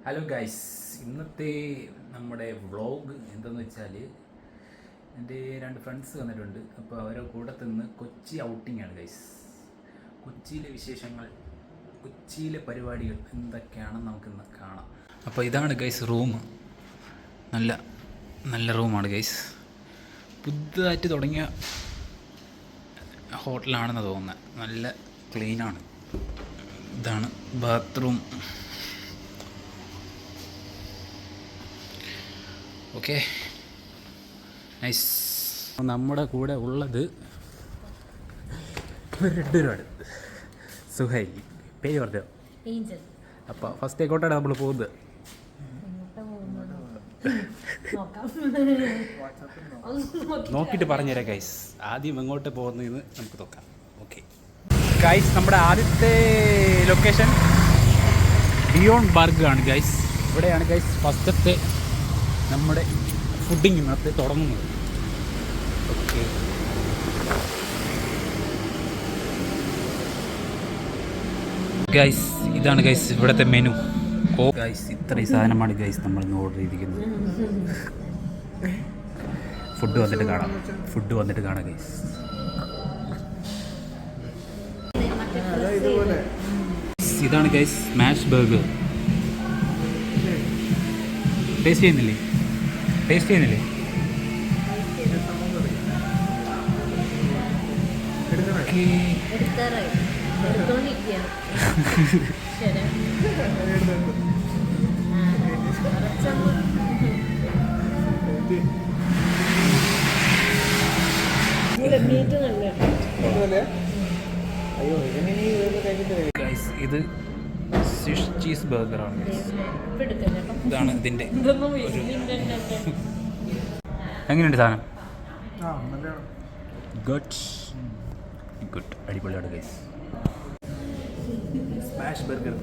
Hello guys, ഇന്നത്തെ നമ്മുടെ vlog എന്തെന്ന് വെച്ചാൽ എൻ്റെ രണ്ട് ഫ്രണ്ട്സ് വന്നിട്ടുണ്ട്. അപ്പോൾ അവരെ കൂടെ നിന്ന് കൊച്ചി ഔട്ടിംഗ് ആണ് ഗൈസ്. കൊച്ചിയിലെ വിശേഷങ്ങൾ, കൊച്ചിയിലെ പരിപാടികൾ എന്തൊക്കെയാണെന്ന് നമുക്കിന്ന് കാണാം. അപ്പോൾ ഇതാണ് ഗൈസ് റൂം. നല്ല നല്ല റൂമാണ് ഗൈസ്. പുതുതായിട്ട് തുടങ്ങിയ ഹോട്ടലാണെന്ന് തോന്നുന്നത്. നല്ല ക്ലീനാണ്. ഇതാണ് ബാത്റൂം. Okay, nice. നമ്മുടെ കൂടെ ഉള്ളത് രണ്ടുപേരാണ്. സുഹൈൽ, പേര് പറഞ്ഞോ? ഏഞ്ചൽ. അപ്പോൾ ഫസ്റ്റ് ആയിക്കോട്ടാണ് നമ്മൾ പോകുന്നത്. നോക്കിയിട്ട് പറഞ്ഞുതരാം ഗൈസ്. ആദ്യം എങ്ങോട്ട് പോകുന്നതെന്ന് നമുക്ക് നോക്കാം. ഓക്കെ ഗൈസ്, നമ്മുടെ ആദ്യത്തെ ലൊക്കേഷൻ ബിയോണ്ട് ബർഗ് ആണ് ഗൈസ്. ഇവിടെയാണ് ഗൈസ് ഫസ്റ്റത്തെ നമ്മുടെ ഫുഡിങ് ഇന്നത്തെ തുടങ്ങുന്നത്. ഓക്കെ, ഗൈസ് ഇതാണ് ഗൈസ് ഇവിടുത്തെ മെനു. ഗൈസ് ഇത്രയും സാധനമാണ് ഗൈസ് നമ്മൾ ഇന്ന് ഓർഡർ ചെയ്തിരിക്കുന്നത്. ഫുഡ് വന്നിട്ട് കാണാം ഗൈസ്. ഇതാണ് ഗൈസ് സ്മാഷ് ബർഗർ. ടേസ്റ്റ് ചെയ്യുന്നില്ലേ? ഇത് ഫിഷ് ചീസ് ബർഗറാണ്. ഇതാണ് ഇതിൻ്റെ. എങ്ങനെയുണ്ട് സാധനം? ഗുഡ്, അടിപൊളിയാണ് ഗൈസ്. Smash burger.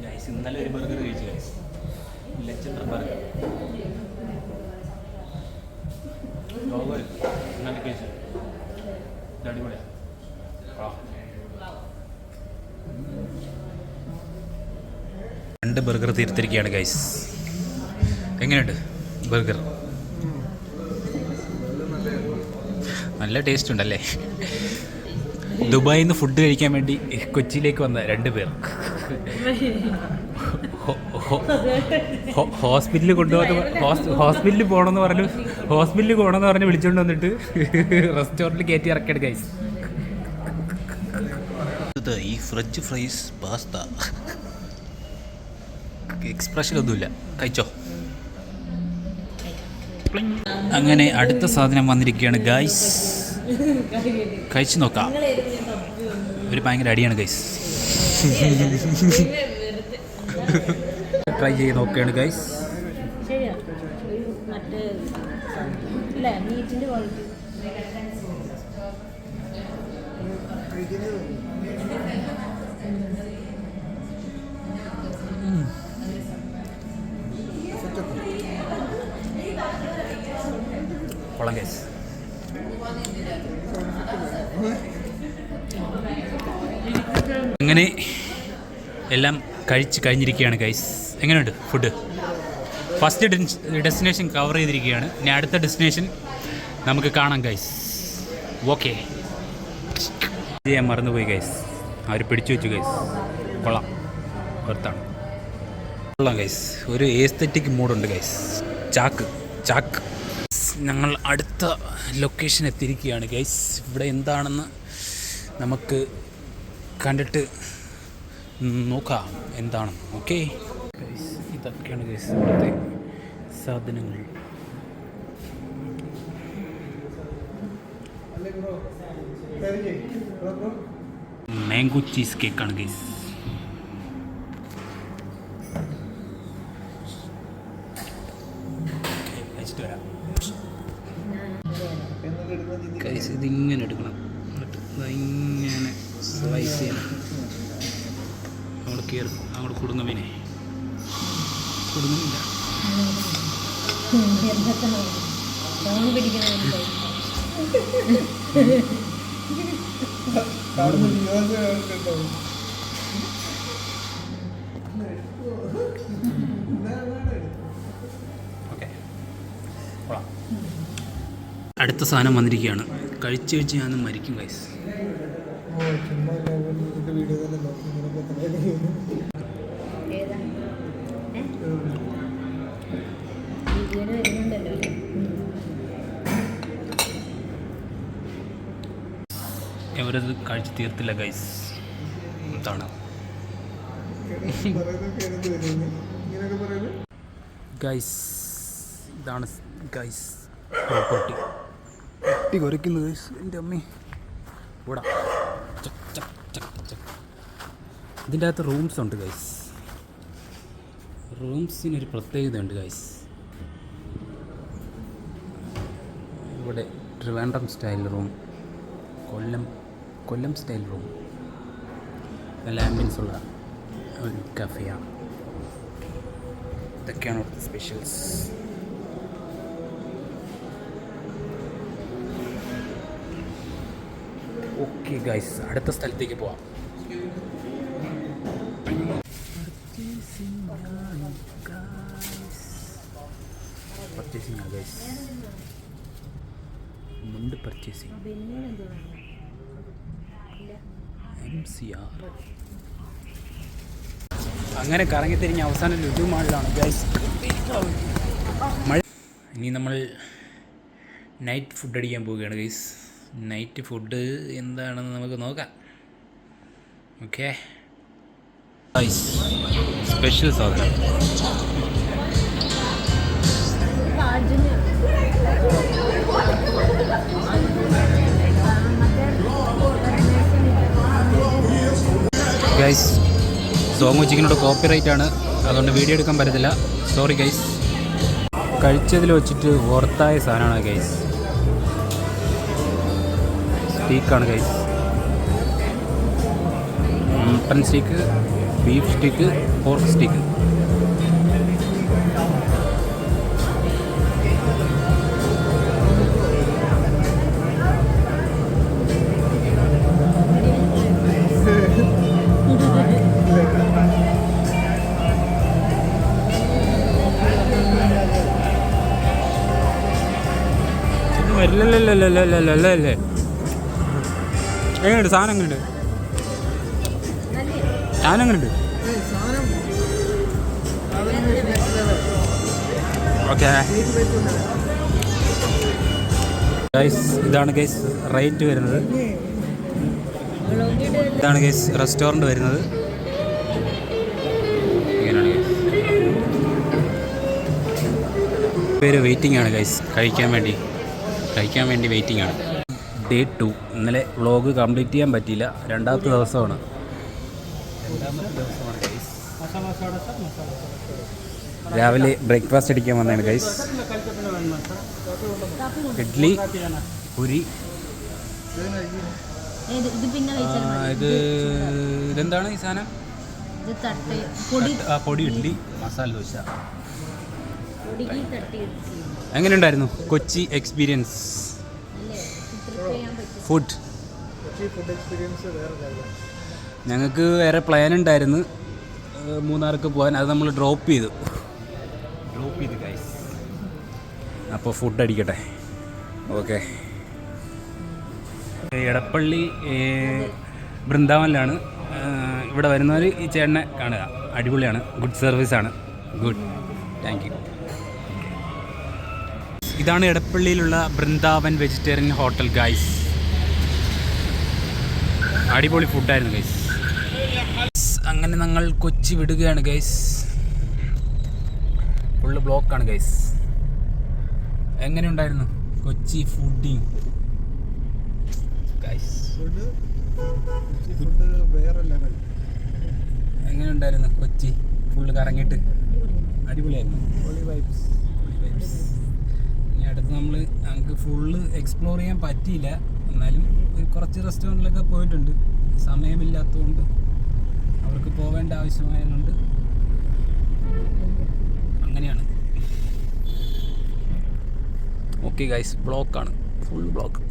ഗൈസ് ഇന്നലെ ഒരു ബർഗർ കഴിച്ചു ഗൈസ്. Legendary burger. ഇന്നലെ കഴിച്ചു. അടിപൊളിയാണ്. രണ്ട് ബർഗർ തീർത്തിരിക്കുകയാണ് ഗൈസ്. എങ്ങനെയുണ്ട് ബർഗർ? നല്ല ടേസ്റ്റ് ഉണ്ടല്ലേ? ദുബായിൽ നിന്ന് ഫുഡ് കഴിക്കാൻ വേണ്ടി കൊച്ചിയിലേക്ക് വന്ന രണ്ട് പേർ ഹോസ്പിറ്റലിൽ പോകണമെന്ന് പറഞ്ഞ് വിളിച്ചുകൊണ്ട് വന്നിട്ട് റെസ്റ്റോറൻറ്റിൽ കയറ്റി ഇറക്കിയത് ഗൈസ്. ഈ ഫ്രഞ്ച് ഫ്രൈസ് പാസ്ത എക്സ്പ്രഷൻ ഒന്നുമില്ല. കഴിച്ചോ? അങ്ങനെ അടുത്ത സാധനം വന്നിരിക്കുകയാണ് ഗൈസ്. കഴിച്ചു നോക്കാം. ഒരു ഭയങ്കര അടിയാണ് ഗൈസ്. ട്രൈ ചെയ്ത് നോക്കുകയാണ് ഗൈസ്. കൊള്ളാം ഗൈസ്. അങ്ങനെ എല്ലാം കഴിച്ച് കഴിഞ്ഞിരിക്കുകയാണ് ഗൈസ്. എങ്ങനെയുണ്ട് ഫുഡ്? ഫസ്റ്റ് ഡെസ്റ്റിനേഷൻ കവർ ചെയ്തിരിക്കുകയാണ്. ഇനി അടുത്ത ഡെസ്റ്റിനേഷൻ നമുക്ക് കാണാം ഗൈസ്. ഓക്കെ, ചെയ്യാൻ മറന്നുപോയി ഗൈസ്. അവർ പിടിച്ചു വെച്ചു ഗൈസ്. കൊള്ളാം, വർത്താണ്. കൊള്ളാം ഗൈസ്. ഒരു ഏസ്തെറ്റിക് മൂഡുണ്ട് ഗൈസ്. ചാക്ക് ഞങ്ങൾ അടുത്ത ലൊക്കേഷൻ എത്തിയിരിക്കുകയാണ് ഗൈസ്. ഇവിടെ എന്താണെന്ന് നമുക്ക് കണ്ടിട്ട് നോക്കാം എന്താണെന്ന്. ഓക്കെ ഗൈസ്, ഇതൊക്കെയാണ് ഗൈസ് ഇവിടുത്തെ സാധനങ്ങൾ. മാംഗോ ചീസ് കേക്കാണ് ഗൈസ്. ഗൈസ് ഇതിങ്ങനെ എടുക്കണം, എന്നിട്ട് ഇങ്ങനെ സ്ലൈസ് ചെയ്യണം. നമ്മൾ കയറി അങ്ങോട്ട് കുടുങ്ങുവിനെ കുടുങ്ങുന്നില്ല. അടുത്ത സാധനം വന്നിരിക്കുകയാണ്. കഴിച്ച് ഞാൻ മരിക്കും ഗൈസ്. എവരത് കഴിച്ച് തീർത്തില്ല ഗൈസ്. എന്താണ് ഗൈസ്? ഇതാണ് ഗൈസ് പ്രോപ്പർട്ടി. കുട്ടി കുറയ്ക്കുന്നു ഗൈസ്. എൻ്റെ അമ്മേ ഇവിടെ ഇതിൻ്റെ അകത്ത് റൂംസ് ഉണ്ട് ഗൈസ്. റൂംസിനൊരു പ്രത്യേകത ഉണ്ട് ഗൈസ്. ഇവിടെ ട്രിവാൻഡ്രം സ്റ്റൈൽ റൂം, കൊല്ലം സ്റ്റൈൽ റൂം, നല്ല ആംബിയൻസ് ഉള്ള ഒരു കഫേയാണ്. ഇതൊക്കെയാണ് ഇവിടുത്തെ സ്പെഷ്യൽസ്. ഓക്കെ ഗൈസ്, അടുത്ത സ്ഥലത്തേക്ക് പോവാം. പർച്ചേസിംഗ് ഗൈസ്, മുണ്ട് പർച്ചേസിംഗ് MCR. അങ്ങനെ കറങ്ങിത്തിരിഞ്ഞ് അവസാനം ലുലു മാളിലാണ് ഗൈസ്. ഇനി നമ്മൾ നൈറ്റ് ഫുഡ് അടിക്കാൻ പോവുകയാണ് ഗൈസ്. നൈറ്റ് ഫുഡ് എന്താണെന്ന് നമുക്ക് നോക്കാം. ഓക്കെ ഗൈസ്, സ്പെഷ്യൽ സാധനം ഗൈസ്. സോങ് വെച്ചിരിക്കുന്നോട് കോപ്പി റൈറ്റ് ആണ്, അതുകൊണ്ട് വീഡിയോ എടുക്കാൻ പറ്റത്തില്ല. Sorry guys. കഴിച്ചതിൽ വെച്ചിട്ട് പുറത്തായ സാധനമാണ് ഗൈസ്. സ്റ്റീക്കാണ് guys. Mutton steak, beef steak, pork steak. അല്ലേ എങ്ങനെയുണ്ട് സാധനം? എങ്ങനെയുണ്ട് സാധനം? എങ്ങനെയുണ്ട്? ഓക്കെ ഗൈസ്, ഇതാണ് ഗൈസ് റേറ്റ് വരുന്നത്. ഇതാണ് ഗൈസ് റെസ്റ്റോറൻറ്റ് വരുന്നത്. ഇങ്ങനെയാണ് ഗൈസ്. പേര് വെയിറ്റിംഗ് ആണ് ഗൈസ്, കഴിക്കാൻ വേണ്ടി വെയിറ്റിംഗ് ആണ്. ഡേ 2. ഇന്നലെ വ്ളോഗ് കംപ്ലീറ്റ് ചെയ്യാൻ പറ്റിയില്ല. രണ്ടാമത്തെ ദിവസമാണ് ഗൈസ്. രാവിലെ ബ്രേക്ക്ഫാസ്റ്റ് അടിക്കാൻ വന്നതാണ് ഗൈസ്. ഇഡ്ഡലി, പുരി. ഇതെന്താണ് ഈ സാധനം? പൊടി ഇഡ്ഡലി, മസാല ദോശ. എങ്ങനെയുണ്ടായിരുന്നു കൊച്ചി എക്സ്പീരിയൻസ്? ഫുഡ് എക്സ്പീരിയൻസ് ഞങ്ങൾക്ക് വേറെ പ്ലാൻ ഉണ്ടായിരുന്നു മൂന്നാർക്ക് പോകാൻ. അത് നമ്മൾ ഡ്രോപ്പ് ചെയ്തു ഗൈസ്. അപ്പോൾ ഫുഡ് അടിക്കട്ടെ. ഓക്കെ, എടപ്പള്ളി വൃന്ദാവനിലാണ്. ഇവിടെ വരുന്നവർ ഈ ചേട്ടനെ കാണുക. അടിപൊളിയാണ്, ഗുഡ് സർവീസാണ്. Good, thank you. ഇതാണ് എടപ്പള്ളിയിലുള്ള വൃന്ദാവൻ വെജിറ്റേറിയൻ ഹോട്ടൽ ഗൈസ്. അടിപൊളി ഫുഡായിരുന്നു ഗൈസ്. അങ്ങനെ ഞങ്ങൾ കൊച്ചി വിടുകയാണ് ഗൈസ്. ഫുള്ള് ബ്ലോക്കാണ് ഗൈസ്. എങ്ങനെയുണ്ടായിരുന്നു കൊച്ചി ഫുഡിങ് ഗൈസ്? എങ്ങനെയുണ്ടായിരുന്നു കൊച്ചി ഫുള്ള് കറങ്ങിയിട്ട്? അടിപൊളിയായിരുന്നു. ഇനി അടുത്ത് ഞങ്ങൾക്ക് ഫുള്ള് എക്സ്പ്ലോർ ചെയ്യാൻ പറ്റിയില്ല. എന്നാലും കുറച്ച് റെസ്റ്റോറൻറ്റിലൊക്കെ പോയിട്ടുണ്ട്. സമയമില്ലാത്തതുകൊണ്ട് അവർക്ക് പോവേണ്ട ആവശ്യമായതുകൊണ്ട് അങ്ങനെയാണ്. ഓക്കെ ഗൈസ്, ബ്ലോക്കാണ്, ഫുൾ ബ്ലോക്ക്.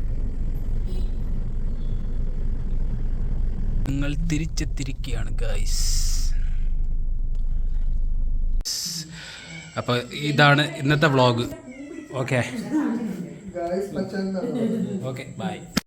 ഞങ്ങൾ തിരിച്ചെത്തിരിക്കുകയാണ് ഗൈസ്. അപ്പോൾ ഇതാണ് ഇന്നത്തെ വ്ളോഗ്. Okay, by.